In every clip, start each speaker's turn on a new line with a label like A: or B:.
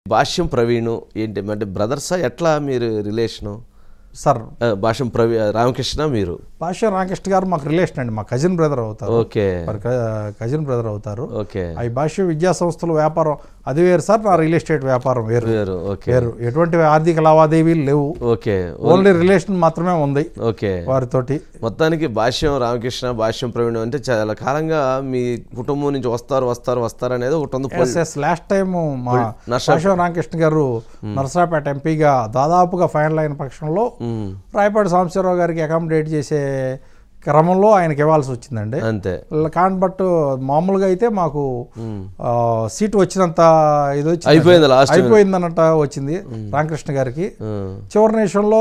A: భాష్యం ప్రవీణు ఏంటి అంటే బ్రదర్సా ఎట్లా మీరు రిలేషను
B: సార్
A: భాష్యం రామకృష్ణ మీరు
B: భాష్యం రామకృష్ణ గారు మాకు రిలేషన్ అండి, మా కజిన్ బ్రదర్ అవుతారు.
A: ఓకే
B: కజిన్ బ్రదర్ అవుతారు.
A: ఓకే
B: ఈ భాష్యం విద్యా సంస్థల వ్యాపారం అది వేరు సార్, నా రియల్ ఎస్టేట్ వ్యాపారం వేరు
A: వేరు ఓకే
B: వేరు. ఎటువంటి ఆర్థిక లావాదేవీలు లేవు,
A: ఓకే
B: ఓన్లీ రిలేషన్ మాత్రమే ఉంది
A: ఓకే
B: వారితోటి.
A: మొత్తానికి భాష్యం రామకృష్ణ భాష్యం ప్రవీణ్ అంటే చాలా కాలంగా మీ కుటుంబం నుంచి వస్తారు అనేది ఒకటి ఉంది.
B: లాస్ట్ టైం మా భాష్యం రామకృష్ణ గారు నరసరాపేట ఎంపీగా దాదాపుగా ఫైనల్ అయిన పక్షంలో రాయపాటి సాంబశివరావు గారికి అకామిడేట్ చేసే క్రమంలో ఆయనకి ఇవ్వాల్సి వచ్చిందండి.
A: అంతే
B: కాన్ బట్ మామూలుగా అయితే మాకు సీటు వచ్చినంత ఇది వచ్చి అయిపోయిందన్నట్ట వచ్చింది రామకృష్ణ గారికి. చివరి నిమిషంలో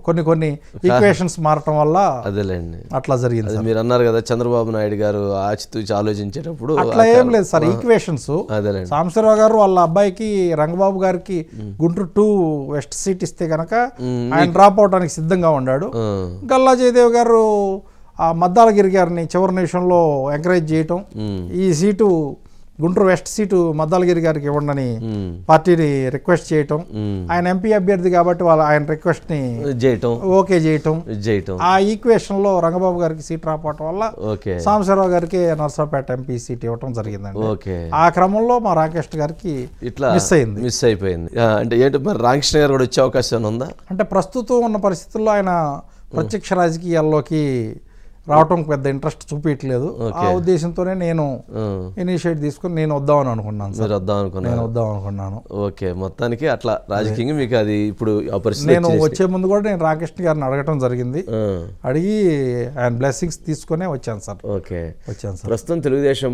B: కొన్ని ఈక్వేషన్స్ మారటం వల్ల
A: అదేలేండి
B: అట్లా జరిగింది.
A: మీరు అన్నారు కదా చంద్రబాబు నాయుడు గారు ఆచితూచి ఆలోచించేటప్పుడు
B: అట్లా ఏం లేదు సార్, ఈక్వేషన్స్. సాంబశివరావు గారు వాళ్ళ అబ్బాయికి రంగబాబు గారికి గుంటూరు 2 వెస్ట్ సీట్ ఇస్తే కనుక ఆయన డ్రాప్ అవడానికి సిద్ధంగా ఉన్నాడు. గల్లా జయదేవ్ గారు ఆ మద్దాలగిరి గారిని చివరి నిమిషంలో ఎంకరేజ్ చేయటం, ఈ seat Guntur west seat Maddalagiri గారికి ఇవ్వండి పార్టీని రిక్వెస్ట్ చేయటం, ఆయన ఎంపీ అభ్యర్థి కాబట్టి ఆయన రిక్వెస్ట్ ని ఓకే చేయటం, ఆ ఈక్వేషన్ లో రంగబాబు గారికి సీట్ రాకపోవటం వల్ల సాంబశివరావు గారికి నరసరావుపేట ఎంపీ సీట్ ఇవ్వటం జరిగిందండి. ఆ క్రమంలో మా రామకృష్ణ గారికి ఇట్లా మిస్ అయిపోయింది.
A: అంటే ఏంటి మరి రామకృష్ణ గారు కూడా వచ్చే అవకాశం ఉందా?
B: అంటే ప్రస్తుతం ఉన్న పరిస్థితుల్లో ఆయన ప్రత్యక్ష రాజకీయాల్లోకి రావటం పెద్ద ఇంట్రెస్ట్ చూపించట్లేదు. ఆ ఉద్దేశంతోనే నేను ఇనిషియేట్ తీసుకుని నేను వద్దామని అనుకున్నాను.
A: ఓకే, మొత్తానికి అట్లా రాజకీయంగా మీకు అది ఇప్పుడు
B: నేను వచ్చే ముందు కూడా నేను రామకృష్ణ గారిని అడగటం జరిగింది. అడిగి ఆయన బ్లెస్సింగ్స్ తీసుకునే వచ్చాను సార్.
A: ఓకే, వచ్చాను సార్. ప్రస్తుతం తెలుగుదేశం